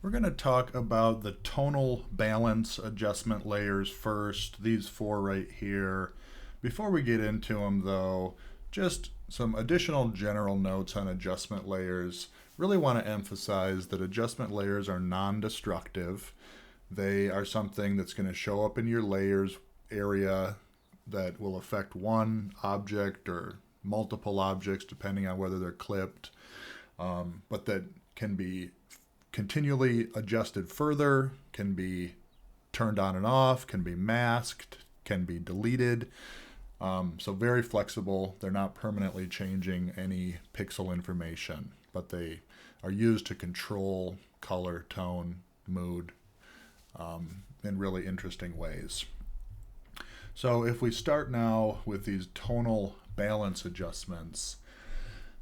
We're going to talk about the tonal balance adjustment layers first, these four right here. Before we get into them though, just some additional general notes on adjustment layers. Really want to emphasize that adjustment layers are non-destructive. They are something that's going to show up in your layers area that will affect one object or multiple objects depending on whether they're clipped, but that can be continually adjusted further, can be turned on and off, can be masked, can be deleted. So very flexible. They're not permanently changing any pixel information, but they are used to control color, tone, mood in really interesting ways. So if we start now with these tonal balance adjustments,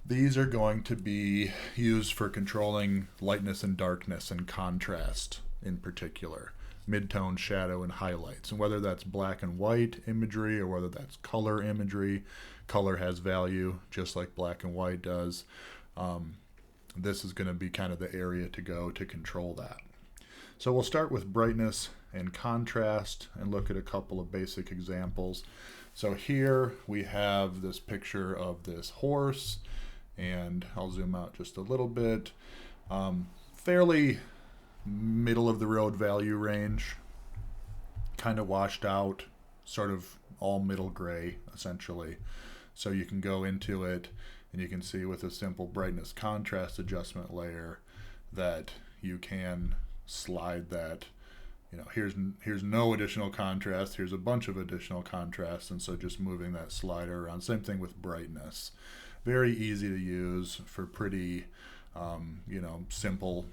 these are going to be used for controlling lightness and darkness and contrast in particular, midtone, shadow, and highlights. And whether that's black and white imagery or whether that's color imagery, color has value just like black and white does. This is going to be kind of the area to go to control that. So we'll start with brightness and contrast and look at a couple of basic examples. So here we have this picture of this horse, and I'll zoom out just a little bit. Fairly middle of the road value range, kind of washed out, sort of all middle gray essentially. So you can go into it and you can see with a simple brightness contrast adjustment layer that you can slide that. Here's no additional contrast, here's a bunch of additional contrast, and so just moving that slider around. Same thing with brightness. Very easy to use for pretty simple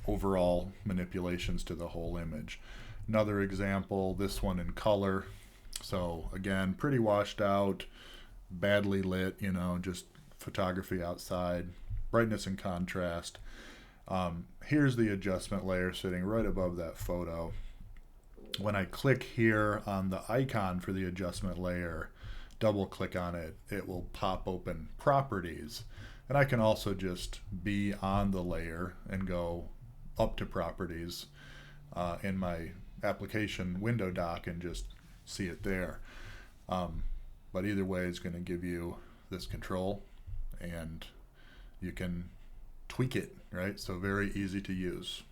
overall manipulations to the whole image. Another example, this one in color. So again, pretty washed out, badly lit, just photography outside, brightness and contrast. Here's the adjustment layer sitting right above that photo. When I click here on the icon for the adjustment layer, double click on it, it will pop open properties. And I can also just be on the layer and go up to properties in my application window dock and just see it there. But either way, it's going to give you this control and you can tweak it, right? So very easy to use.